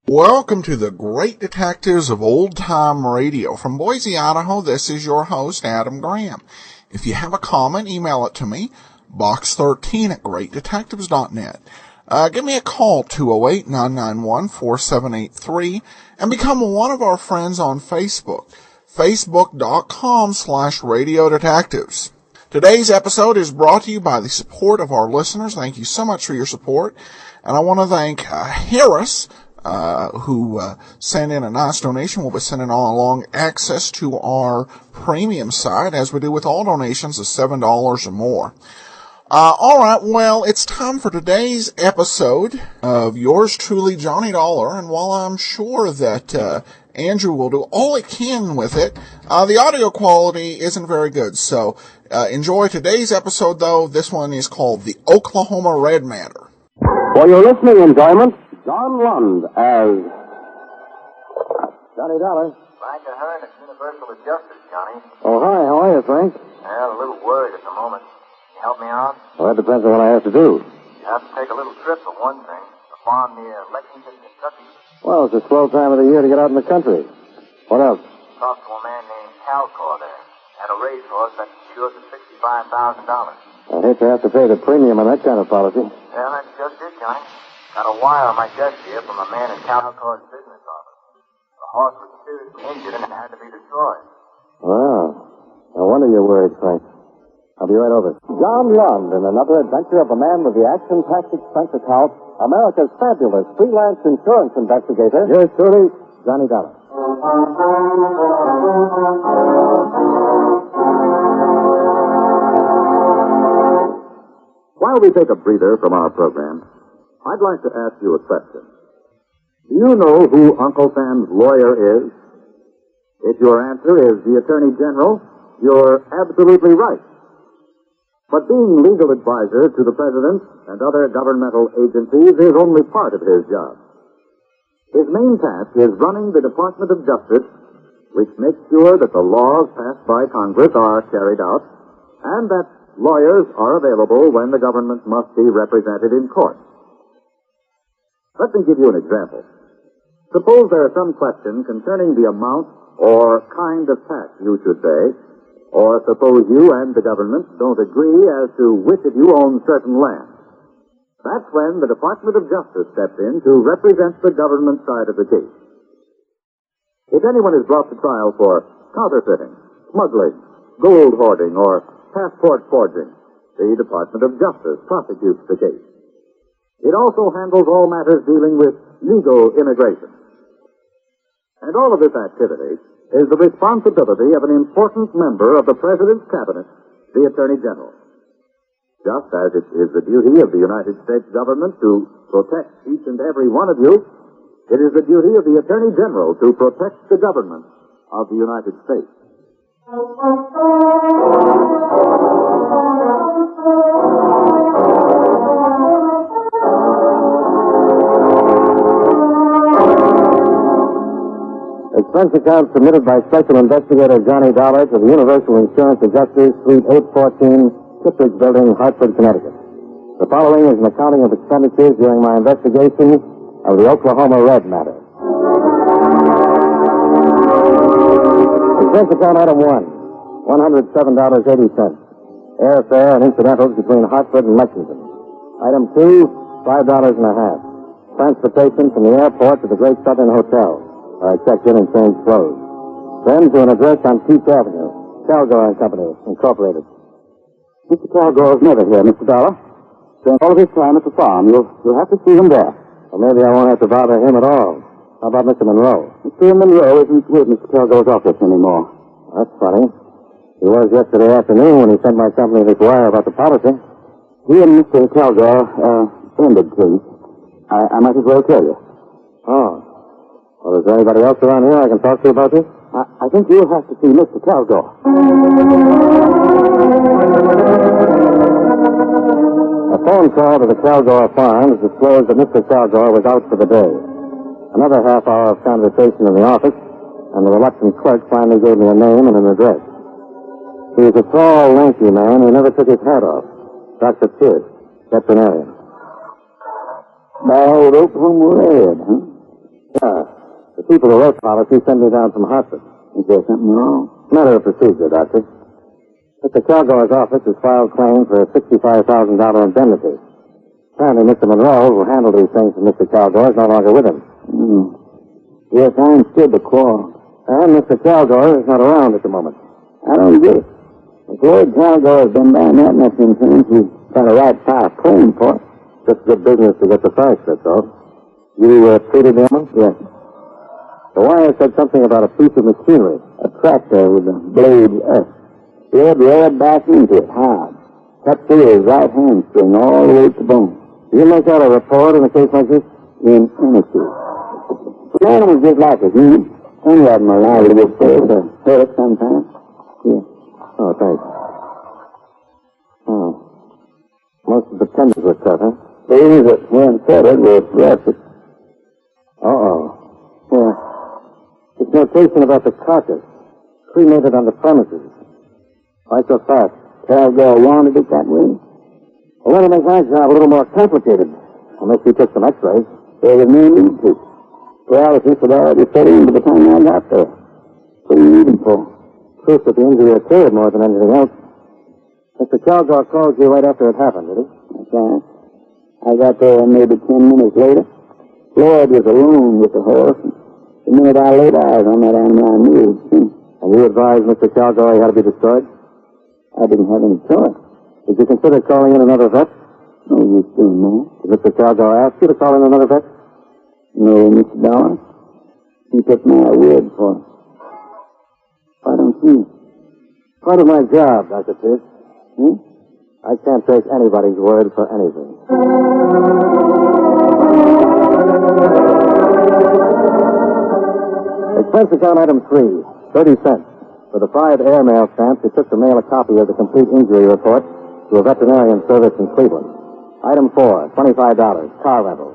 Welcome to the Great Detectives of Old Time Radio. From Boise, Idaho, this is your host, Adam Graham. If you have a comment, email it to me, box13@greatdetectives.net. Give me a call, 208-991-4783, and become one of our friends on Facebook, facebook.com/Radio Detectives. Today's episode is brought to you by the support of our listeners. Thank you so much for your support. And I want to thank Harris, who sent in a nice donation. We'll be sending all along access to our premium site, as we do with all donations of $7 or more. All right, well, it's time for today's episode of yours truly, Johnny Dollar. And while I'm sure that Andrew will do all he can with it, the audio quality isn't very good. So enjoy today's episode, though. This one is called The Oklahoma Red Matter. For your listening enjoyment, John Lund as Johnny Dollar. Frank Ahern at Universal Adjusters, Johnny. Oh, hi. How are you, Frank? Well, a little worried at the moment. Can you help me out? Well, that depends on what I have to do. You have to take a little trip for one thing. A farm near Lexington, Kentucky. Well, it's a slow time of the year to get out in the country. What else? Talked to a man named Calcor there. Had a racehorse that secured for $65,000. I hate to have to pay the premium on that kind of policy. Yeah, that's just it, Johnny. Got a wire on my desk here from a man in Calcor's business office. The horse was seriously injured and had to be destroyed. Wow. No wonder you're worried, Frank. I'll be right over. John Lund in another adventure of a man with the action-packed expense account, America's fabulous freelance insurance investigator. Yours truly, Johnny Dollar. While we take a breather from our program, I'd like to ask you a question. Do you know who Uncle Sam's lawyer is? If your answer is the Attorney General, you're absolutely right. But being legal advisor to the President and other governmental agencies is only part of his job. His main task is running the Department of Justice, which makes sure that the laws passed by Congress are carried out, and that lawyers are available when the government must be represented in court. Let me give you an example. Suppose there is some question concerning the amount or kind of tax you should pay, or suppose you and the government don't agree as to which of you owns certain land. That's when the Department of Justice steps in to represent the government side of the case. If anyone is brought to trial for counterfeiting, smuggling, gold hoarding, or passport forging, the Department of Justice prosecutes the case. It also handles all matters dealing with legal immigration. And all of this activity is the responsibility of an important member of the President's Cabinet, the Attorney General. Just as it is the duty of the United States government to protect each and every one of you, it is the duty of the Attorney General to protect the government of the United States. Expense account submitted by Special Investigator Johnny Dollar to the Universal Insurance Adjusters, Suite 814, Kittredge Building, Hartford, Connecticut. The following is an accounting of expenditures during my investigation of the Oklahoma Red Matter. Expense account item 1, $107.80. Airfare and incidentals between Hartford and Lexington. Item 2, $5.50. Transportation from the airport to the Great Southern Hotel, where I checked in and changed clothes. Then to an address on Peach Avenue, Calgore and Company, Incorporated. Mr. Calgore is never here, Mr. Dollar. Spent all of his time at the farm. You'll have to see him there. Well, maybe I won't have to bother him at all. How about Mr. Monroe? Mr. Monroe isn't with Mr. Calgore's office anymore. That's funny. He was yesterday afternoon when he sent my company this wire about the policy. He and Mr. Calgore ended things. I might as well tell you. Oh. Well, is there anybody else around here I can talk to about this? I think you'll have to see Mr. Calgore. A phone call to the Calgore Farms disclosed that Mr. Calgore was out for the day. Another half hour of conversation in the office, and the reluctant clerk finally gave me a name and an address. He was a tall, lanky man who never took his hat off. Dr. Pierce, veterinarian. Bald Oklahoma Red, huh? Yeah. The people who wrote policy sent me down from hospice. Is there something wrong? Matter of procedure, Doctor. Mr. Calgore's office has filed claim for a $65,000 indemnity. Apparently, Mr. Monroe, who handled these things for Mr. Calgore, is no longer with him. Yes, I understood the quarrel. And Mr. Calgore is not around at the moment. I don't get it. If Lloyd Calgore has been buying that much insurance, he's got a right to file a claim for it. Just good business to get the facts, that's all. You treated the woman? Yes. The wire said something about a piece of machinery. A tractor with a blade up. He had red back into it hard. Cut through his right hamstring all the way to the bone. Do you make out a report in a case like this? In honesty. The animal's just like a human. Any of them are liable to get sick or hurt sometimes. Yeah. Oh, thanks. Oh. Most of the tendons were cut, huh? These that weren't fettered were arrested. Uh-oh. Yeah. This notation about the carcass. Cremated on the premises. Why so fast? Calgore wanted it that way. Well, that'll make my job a little more complicated. Unless you took some x-rays. There was no need to. Paralysis had already set in by the time I got there. What do you need him for? Proof that the injury occurred more than anything else. Mr. Calgore called you right after it happened, did he? That's right. I got there maybe 10 minutes later. Lloyd was alone with the horse. And the minute I laid eyes on that animal, I knew it was him. And you advised Mr. Calgore he had to be destroyed? I didn't have any choice. Did you consider calling in another vet? No use doing that. Did Mr. Calgore ask you to call in another vet? No, Mr. Dollar. He took my word for it. Why don't you? Part of my job, Dr. Pierce. I can't take anybody's word for anything. Expense account item 3, 30 cents. For the 5 airmail stamps, he took to mail a copy of the complete injury report to a veterinarian service in Cleveland. Item 4, $25, car rental.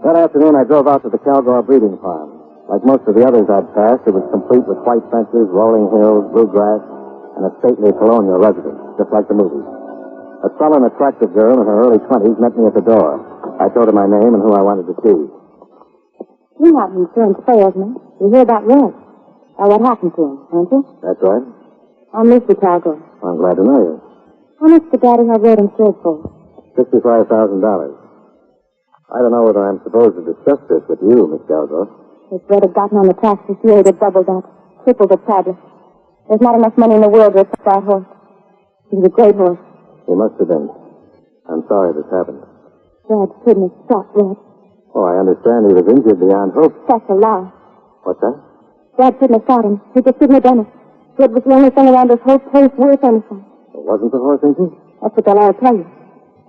That afternoon, I drove out to the Calgore breeding farm. Like most of the others I'd passed, it was complete with white fences, rolling hills, blue grass, and a stately colonial residence, just like the movies. A sullen, attractive girl in her early 20s met me at the door. I told her my name and who I wanted to see. You have an insurance salesman. You hear about Red. What happened to him, don't you? That's right. I'm Mr. Calgore. I'm glad to know you. How much did Daddy have Red insured for? $65,000. I don't know whether I'm supposed to discuss this with you, Miss Calgore. If Red had gotten on the tracks this year, he'd have doubled that. Tripled it, sadly. There's not enough money in the world to accept that horse. He was a great horse. He must have been. I'm sorry this happened. Dad couldn't have stopped Red. Oh, I understand he was injured beyond hope. That's a lie. What's that? Dad couldn't have shot him. He just couldn't have done it. Red was the only thing around this whole place worth anything. It wasn't the horse injured? That's what they'll all tell you.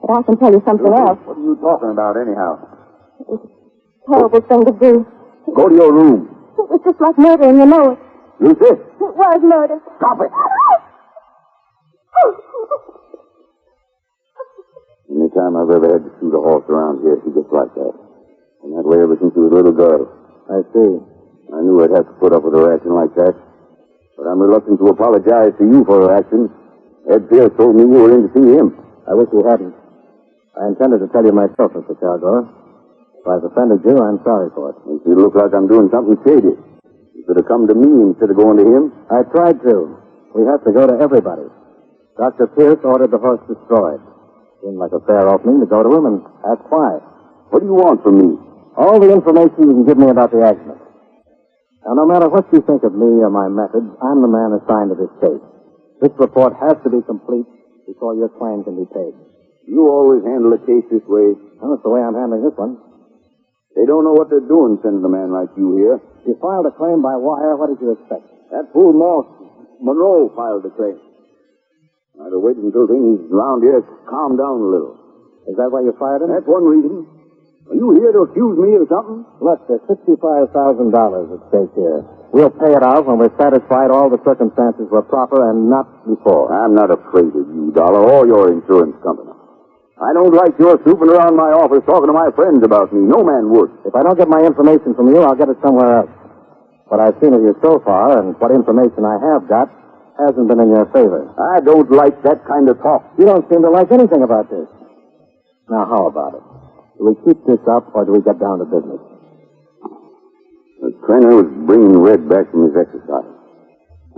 But I can tell you something else. What are you talking about, anyhow? It was a terrible thing to do. Go to your room. It was just like murder, and you know it. Lucy? It was murder. Stop it. Anytime I've ever had to shoot a horse around here, she gets like that. And that way ever since she was a little girl. I see. I knew I'd have to put up with her acting like that. But I'm reluctant to apologize to you for her actions. Ed Pierce told me you were in to see him. I wish you hadn't. I intended to tell you myself, Mr. Calgore. If I've offended you, I'm sorry for it. Makes you look like I'm doing something shady. You should have come to me instead of going to him. I tried to. We have to go to everybody. Dr. Pierce ordered the horse destroyed. Seemed like a fair opening to go to him and ask why. What do you want from me? All the information you can give me about the accident. Now, no matter what you think of me or my methods, I'm the man assigned to this case. This report has to be complete before your claim can be paid. You always handle a case this way. Well, that's the way I'm handling this one. They don't know what they're doing sending a man like you here. You filed a claim by wire. What did you expect? That fool Monroe filed the claim. I'd have waited until things around here calmed down a little. Is that why you fired him? That's one reason. Are you here to accuse me of something? Look, there's $65,000 at stake here. We'll pay it out when we're satisfied all the circumstances were proper and not before. I'm not afraid of you, Dollar, or your insurance company. I don't like your snooping around my office talking to my friends about me. No man would. If I don't get my information from you, I'll get it somewhere else. What I've seen of you so far and what information I have got hasn't been in your favor. I don't like that kind of talk. You don't seem to like anything about this. Now, how about it? Do we keep this up, or do we get down to business? The trainer was bringing Red back from his exercise.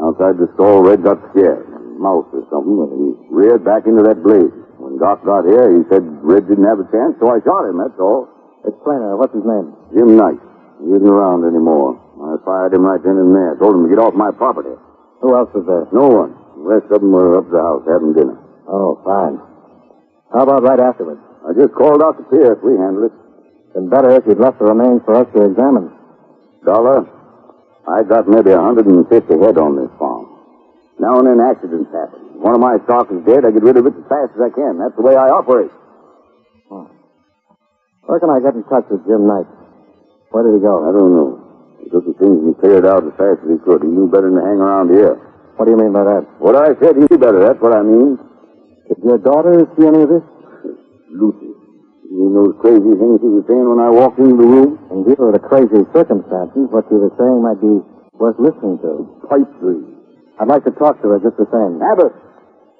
Outside the stall, Red got scared. Mouse or something, and he reared back into that blaze. When Doc got here, he said Red didn't have a chance, so I shot him, that's all. This trainer, what's his name? Jim Knight. He isn't around anymore. I fired him right then and there. Told him to get off my property. Who else was there? No one. The rest of them were up at the house having dinner. Oh, fine. How about right afterwards? I just called out to Pierce. We handled it. Been better if you'd left the remains for us to examine. Dollar, I got maybe 150 head on this farm. Now and then accidents happen. One of my stock is dead, I get rid of it as fast as I can. That's the way I operate. Where can I get in touch with Jim Knight? Where did he go? I don't know. He took the things and cleared out as fast as he could. He knew better than to hang around here. What do you mean by that? What I said, he knew better. That's what I mean. Did your daughter see any of this? Lucy. You mean those crazy things she was saying when I walked into the room? In view of the crazy circumstances, what she was saying might be worth listening to. Pipe dream. I'd like to talk to her just the same. Abbott!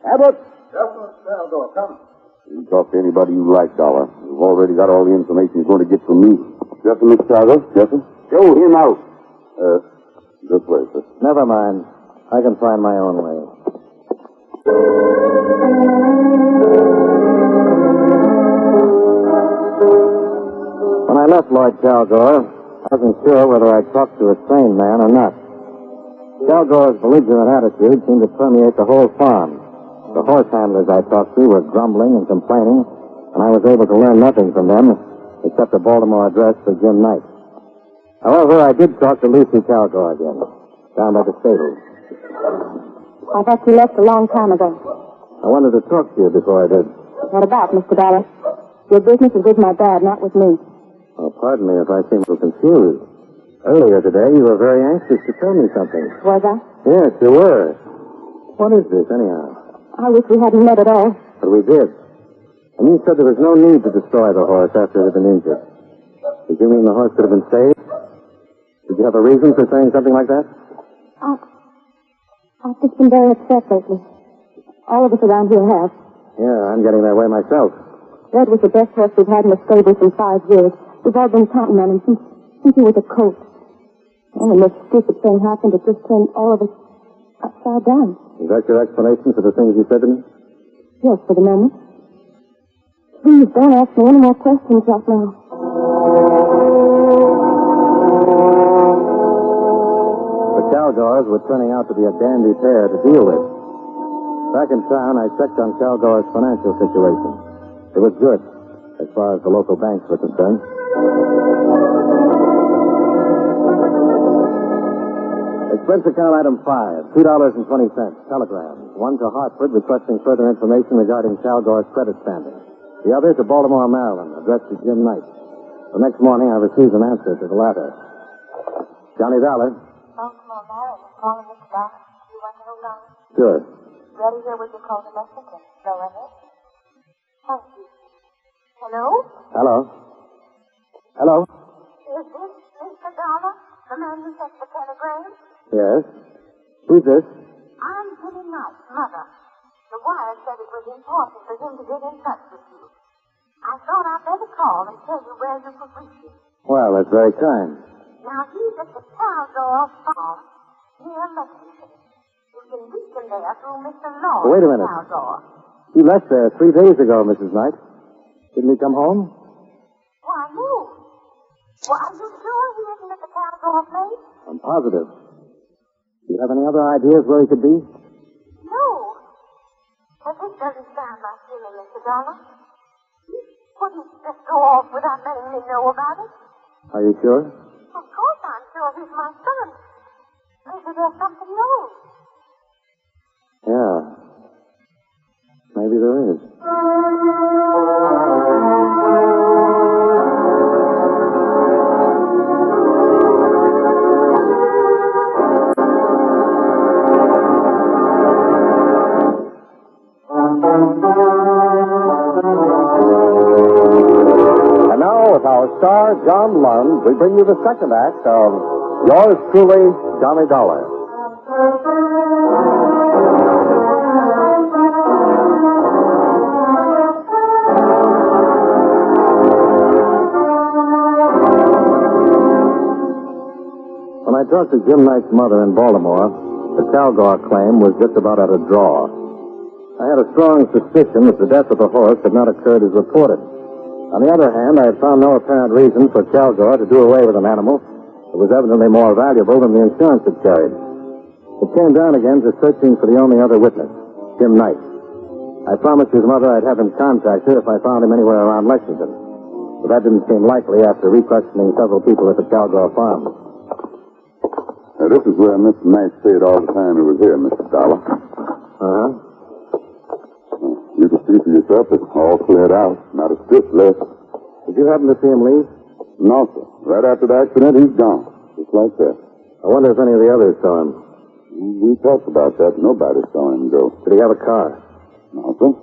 Abbott! Come. You can talk to anybody you like, Dollar. You've already got all the information you're going to get from me. Jefferson, Miss Chicago? Jefferson? Show him out. This way, sir. Never mind. I can find my own way. When I left Lloyd Calgore, I wasn't sure whether I'd talked to a sane man or not. Calgore's belligerent attitude seemed to permeate the whole farm. The horse handlers I talked to were grumbling and complaining, and I was able to learn nothing from them except a Baltimore address for Jim Knight. However, I did talk to Lucy Calgore again, down by the stables. I thought you left a long time ago. I wanted to talk to you before I did. What about, Mr. Dollar? Your business is with my dad, not with me. Oh, pardon me if I seem a little confused. Earlier today, you were very anxious to tell me something. Was I? Yes, you were. What is this, anyhow? I wish we hadn't met at all. But we did. And you said there was no need to destroy the horse after it had been injured. Did you mean the horse could have been saved? Did you have a reason for saying something like that? I've just been very upset lately. All of us around here have. Yeah, I'm getting that way myself. Red was the best horse we've had in the stable in 5 years. We've all been counting on him since he was a colt. And when this stupid thing happened, it just turned all of us upside down. Is that your explanation for the things you said to me? Yes, for the moment. Please don't ask me any more questions right now. The Calgores were turning out to be a dandy pair to deal with. Back in town, I checked on Calgore's financial situation. It was good, as far as the local banks were concerned. Expense account item 5, $2.20, telegram. One to Hartford requesting further information regarding Calgore's credit standing. The other to Baltimore, Maryland, addressed to Jim Knight. The next morning, I received an answer to the latter. Johnny Dollar. Baltimore, Maryland, calling Mr. Dollar. You want to hold on? Sure. Ready here with your call to Mexico. Go ahead. Thank you. Hello? Hello. Hello. Is this Mr. Dollar, the man who sent the telegram? Yes. Who's this? I'm Jimmy Knight's mother. The wire said it was important for him to get in touch with you. I thought I'd better call and tell you where you could reach him. Well, that's very kind. Now, he's at the Calgore farm near Lexington. You can reach him there through Mr. Lord. Wait a minute. Calgore. He left there 3 days ago, Mrs. Knight. Didn't he come home? Why, no. Well, are you sure he isn't at the Calgore place? I'm positive. Do you have any other ideas where he could be? No. But this doesn't sound like him, Mr. Dollar. He wouldn't just go off without letting me know about it. Are you sure? Of course I'm sure he's my son. Maybe there's something wrong. Yeah. Maybe there is. star John Lund, we bring you the second act of Yours Truly, Johnny Dollar. When I talked to Jim Knight's mother in Baltimore, the Calgar claim was just about at a draw. I had a strong suspicion that the death of the horse had not occurred as reported. On the other hand, I had found no apparent reason for Calgar to do away with an animal that was evidently more valuable than the insurance it carried. It came down again to searching for the only other witness, Jim Knight. I promised his mother I'd have him contact her if I found him anywhere around Lexington. But that didn't seem likely after re-questioning several people at the Calgar farm. Now, this is where Mr. Knight stayed all the time he was here, Mr. Dollar. Uh-huh. You can see for yourself it's all cleared out. Not a stitch left. Did you happen to see him leave? No, sir. Right after the accident, he's gone. Just like that. I wonder if any of the others saw him. We talked about that. Nobody saw him go. Did he have a car? No, sir.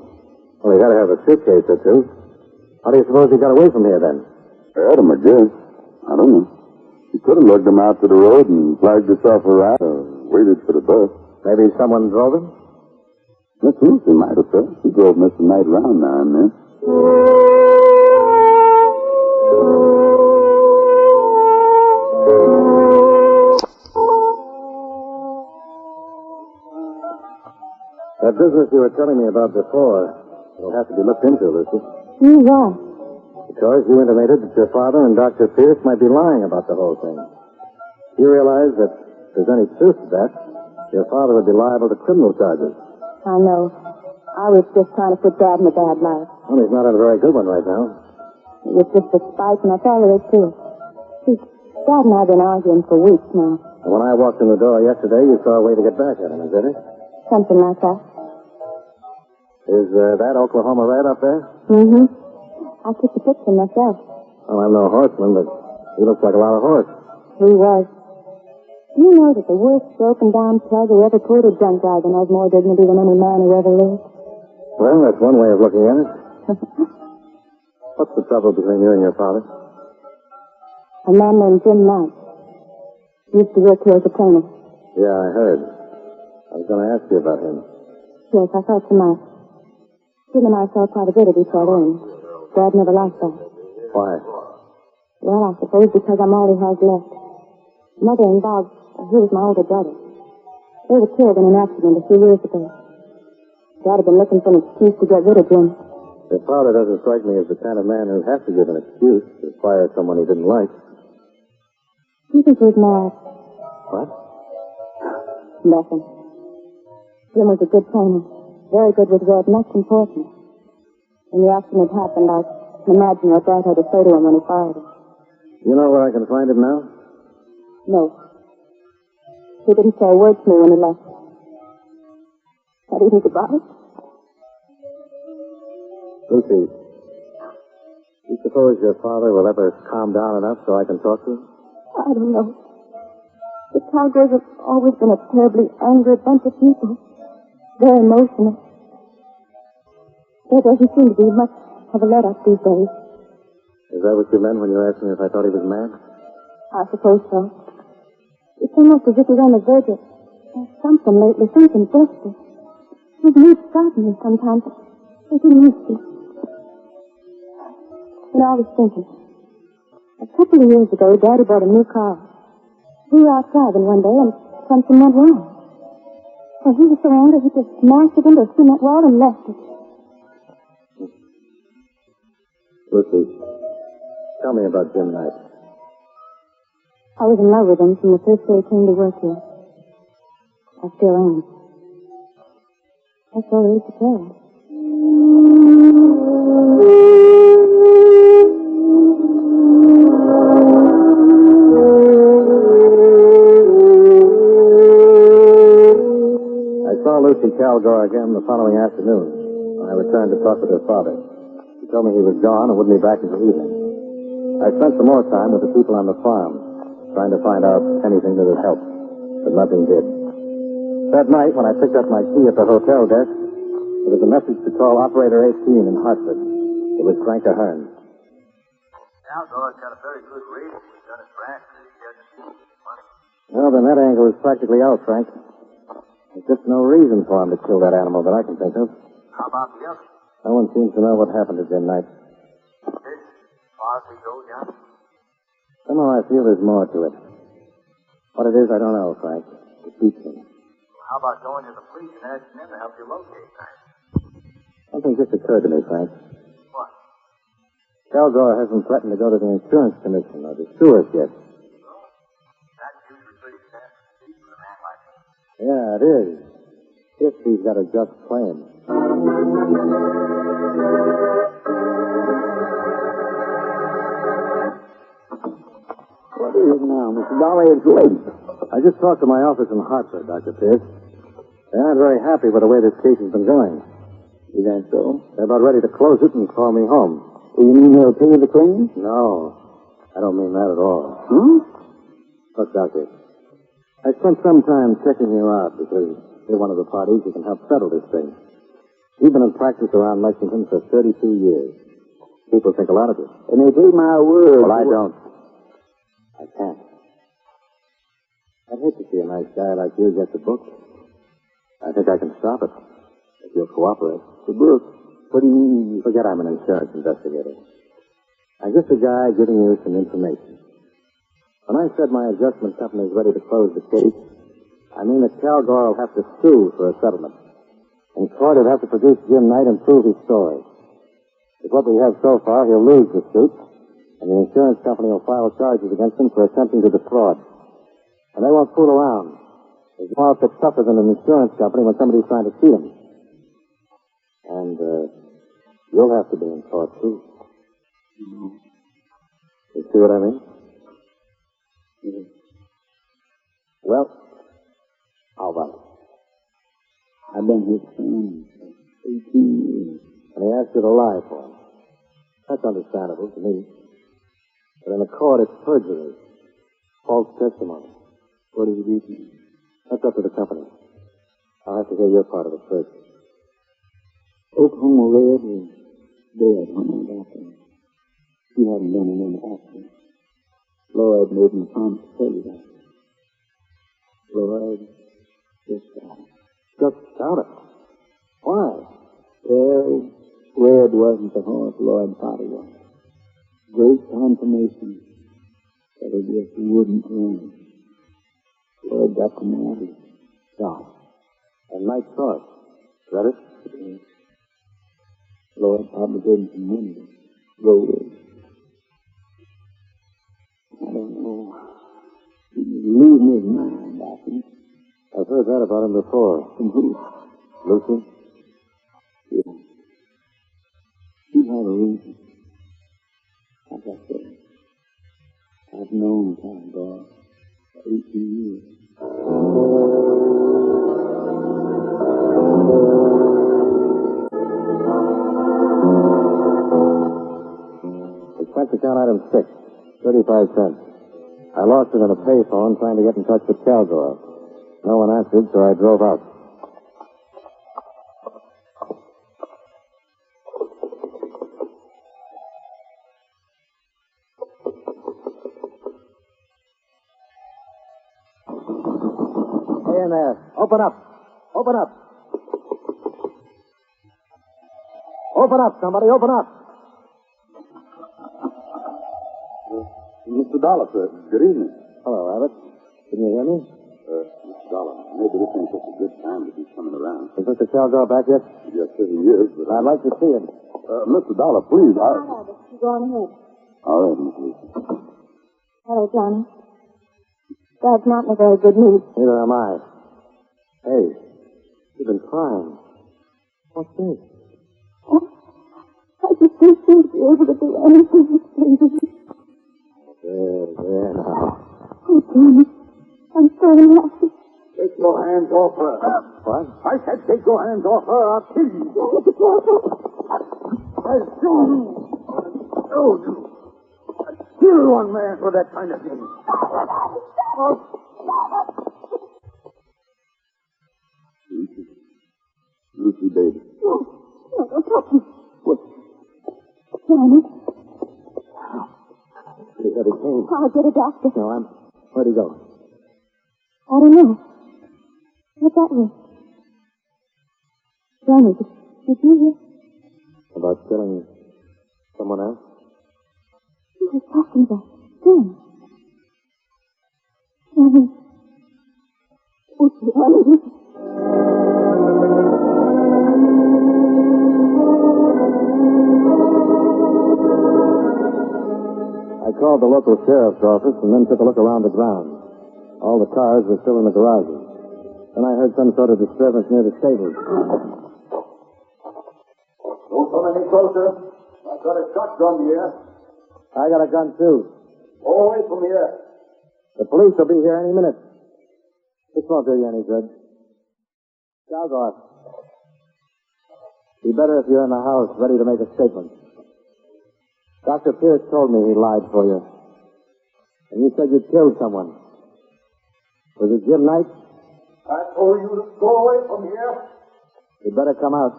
Well, he got to have a suitcase or two. How do you suppose he got away from here, then? Adam, I guess. I don't know. He could have lugged him out to the road and flagged himself a ride or waited for the bus. Maybe someone drove him? Miss Lucy might have, sir. She drove Mr. Knight around now and then. That business you were telling me about before, it'll have to be looked into, Lucy. Why? Because you intimated that your father and Dr. Pierce might be lying about the whole thing. You realize that if there's any truth to that, your father would be liable to criminal charges. I know. I was just trying to put Dad in a bad light. Well, he's not in a very good one right now. It was just a spite, and I thought of it, too. See, Dad and I have been arguing for weeks now. And when I walked in the door yesterday, you saw a way to get back at him, is that it? Something like that. Is that Oklahoma Red up there? Mm-hmm. I took the picture myself. Well, I'm no horseman, but he looks like a lot of horse. He was. Do you know that the worst broken down plug who ever pulled a junk wagon has more dignity than any man who ever lived? Well, that's one way of looking at it. What's the trouble between you and your father? A man named Jim Knight. Used to work here as a trainer. Yeah, I heard. I was going to ask you about him. Yes, I thought you might. Jim and I saw quite a bit of each other, and Dad never liked that. Why? Well, I suppose because I'm all he has left. Mother and Bob, he was my older brother. They were killed in an accident a few years ago. Dad had been looking for an excuse to get rid of Jim. Your father doesn't strike me as the kind of man who'd have to give an excuse to fire someone he didn't like. Do you think he was mad? What? Nothing. Jim was a good trainer. Very good with work, most important. When the accident happened, I can imagine what Dad had to say to him when he fired him. You know where I can find him now? No. He didn't say a word to me when he left. Not even goodbye. Lucy, do you suppose your father will ever calm down enough so I can talk to him? I don't know. The Cowgirls have always been a terribly angry bunch of people. Very emotional. There doesn't seem to be much of a let-up these days. Is that what you meant when you asked me if I thought he was mad? I suppose so. It's almost as if he's on the verge of something lately, something desperate. His mood's frightening sometimes. I didn't used to. And I was thinking, a couple of years ago, Daddy bought a new car. We were out driving one day and something went wrong. Well, he was so angry he just smashed it into a cement wall and left it. Lucy, tell me about Jim Knight. I was in love with him from the first day he came to work here. I still am. That's all there is to tell. I saw Lucy Calgar again the following afternoon when I returned to talk with her father. She told me he was gone and wouldn't be back until evening. I spent some more time with the people on the farm, trying to find out anything that would help, but nothing did. That night, when I picked up my key at the hotel desk, there was a message to call Operator 18 in Hartford. It was Frank Ahern. Cowgirl's got a very good rating. He's done his branch. He hasn't used money. Well, then that angle is practically out, Frank. There's just no reason for him to kill that animal that I can think of. How about the others? No one seems to know what happened to Jim Knight. This, as far as we go, John? Somehow I feel there's more to it. What it is, I don't know, Frank. It beats me. Well, how about going to the police and asking them to help you locate that? Something just occurred to me, Frank. What? Cowgirl hasn't threatened to go to the insurance commission or to sue us yet. That's usually pretty sensitive for a man like him. Yeah, it is. If he's got a just claim. What is it now, Mr. Dolly? It's late. I just talked to my office in Hartford, Dr. Pierce. They aren't very happy with the way this case has been going. Is that so? They're about ready to close it and call me home. Do you mean they'll pay the claim? No, I don't mean that at all. Hmm? Look, Doctor, I spent some time checking you out because you're one of the parties who can help settle this thing. You've been in practice around Lexington for 32 years. People think a lot of you. And they take my word. Well, I don't. I can't. I'd hate to see a nice guy like you get the book. I think I can stop it, if you'll cooperate. The book? What do you mean? Forget I'm an insurance investigator. I'm just a guy giving you some information. When I said my adjustment company is ready to close the case, I mean that Cowgirl will have to sue for a settlement. In court, he'll have to produce Jim Knight and prove his story. With what we have so far, he'll lose the suit, and the insurance company will file charges against him for attempting to defraud. And they won't fool around. There's more outfit tougher than an insurance company when somebody's trying to cheat him. And, you'll have to be in court, too. Mm-hmm. You see what I mean? Yes. Well, how about it? I've been his friend for 18 years. And he asked you to lie for him. That's understandable to me. But in the court, it's perjury. False testimony. What does it do to me? That's up to the company. I'll have to hear your part of it first. Oklahoma Red was dead when I got there. He hadn't been in any accident. Lloyd made me promise to tell you that. Lloyd just got it. Just got it. Why? Well, Red wasn't the horse Lloyd thought he was. Great confirmation that it just wouldn't run. Lloyd got the mad and shot. And Knight saw it. Is that it? Yes. Lloyd probably gave him some money to go with. I don't know. He's losing his mind, I think. I've heard that about him before. From who? Lucy? Yeah. He had a reason. Like I said, I've known Cowgirl for 18 years. Expense account item 6, 35 cents. I lost it in a payphone trying to get in touch with Cowgirl. No one answered, so I drove out. Hey in there. Open up. Open up. Open up, somebody. Open up. Mr. Dollar, sir. Good evening. Hello, Abbott. Can you hear me? Mr. Dollar, maybe this ain't such a good time to be coming around. Is Mr. Cowgirl back yet? Yes, sir, he is, but I'd like to see him. Mr. Dollar, please, All right, Abbott. You go on ahead. All right, Miss Lucy. Hello, Johnny. Dad's not in a very good mood. Neither am I. Hey, you've been crying. What's this? Oh, I just don't seem to be able to do anything with baby. There now. Oh, Johnny, I'm so happy. Take your hands off her. What? I said take your hands off her. I'll kill you. Oh, be careful. I told you. I kill one man for that kind of thing. Lucy, baby. No, don't touch me. What? Johnny. I'll get a doctor. No, where'd he go? I don't know. What's that mean? Danny, did you hear? About killing someone else? He was talking about Danny. Danny. Oh, Danny. I called the local sheriff's office and then took a look around the grounds. All the cars were still in the garages. Then I heard some sort of disturbance near the stables. Don't come any closer. I've got a shotgun here. I got a gun, too. Go away from here. The police will be here any minute. This won't do you any good. Dalgor. Be better if you're in the house, ready to make a statement. Dr. Pierce told me he lied for you. And you said you'd killed someone. Was it Jim Knight? I told you to go away from here. You'd better come out.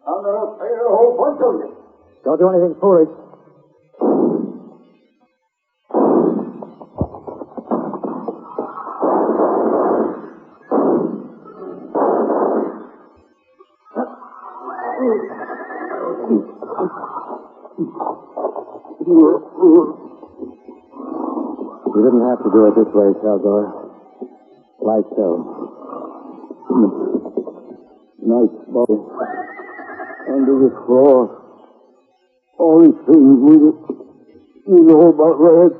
I'm going to pay a whole bunch of you. Don't do anything foolish. You didn't have to do it this way, Salvador. Like so. Nice boat. Under the floor. All these things you know about Red.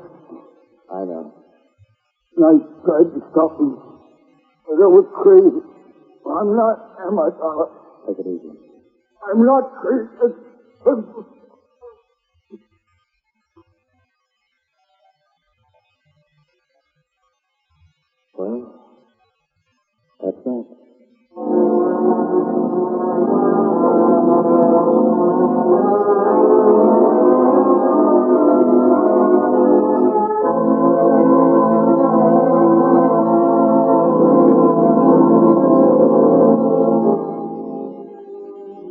I know. Knight tried to stop him. But I was crazy. I'm not, am I, Dollar? Take it easy. I'm not crazy. Well, that's that.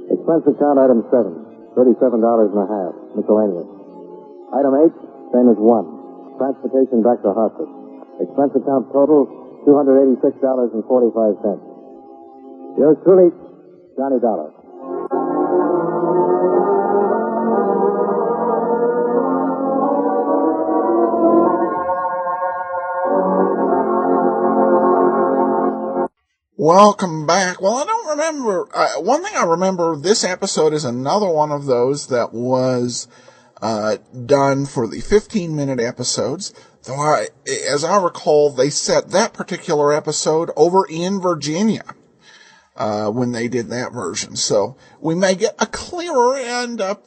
Expense account item 7, $37.50, miscellaneous. Item 8, same as 1, transportation back to hospice. Expense account total, $286.45. Yours truly, Johnny Dollar. Welcome back. Well, I don't remember. One thing I remember, this episode is another one of those that was done for the 15-minute episodes. Though, as I recall, they set that particular episode over in Virginia when they did that version. So we may get a clearer and a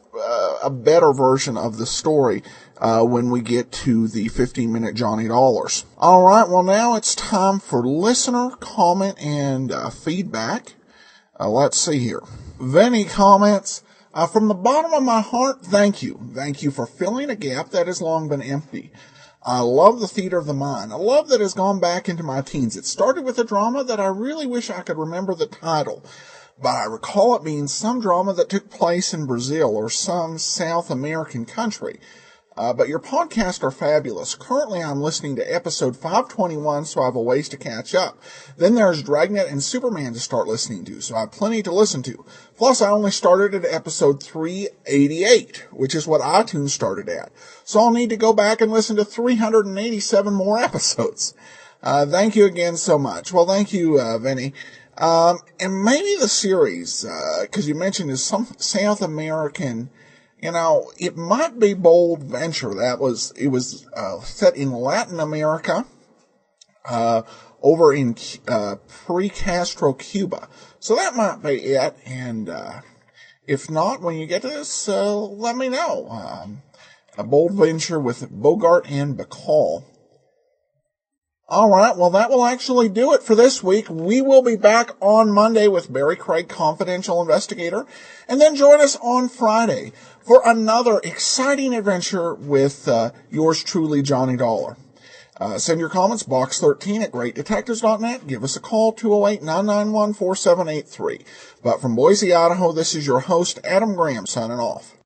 better version of the story when we get to the 15-minute Johnny Dollars. All right, well, now it's time for listener comment and feedback. Let's see here. Vinny comments, from the bottom of my heart, thank you. Thank you for filling a gap that has long been empty. I love the theater of the mind. I love that it has gone back into my teens. It started with a drama that I really wish I could remember the title, but I recall it being some drama that took place in Brazil or some South American country. But your podcasts are fabulous. Currently, I'm listening to episode 521, so I have a ways to catch up. Then there's Dragnet and Superman to start listening to, so I have plenty to listen to. Plus, I only started at episode 388, which is what iTunes started at. So I'll need to go back and listen to 387 more episodes. Thank you again so much. Well, thank you, Vinny. And maybe the series, because you mentioned is some South American. You know, it might be Bold Venture. It was set in Latin America, over in, pre-Castro Cuba. So that might be it. And, if not, when you get to this, let me know. A Bold Venture with Bogart and Bacall. All right, well, that will actually do it for this week. We will be back on Monday with Barry Craig, Confidential Investigator, and then join us on Friday for another exciting adventure with yours truly, Johnny Dollar. Send your comments, box 13 at greatdetectives.net. Give us a call, 208-991-4783. But from Boise, Idaho, this is your host, Adam Graham, signing off.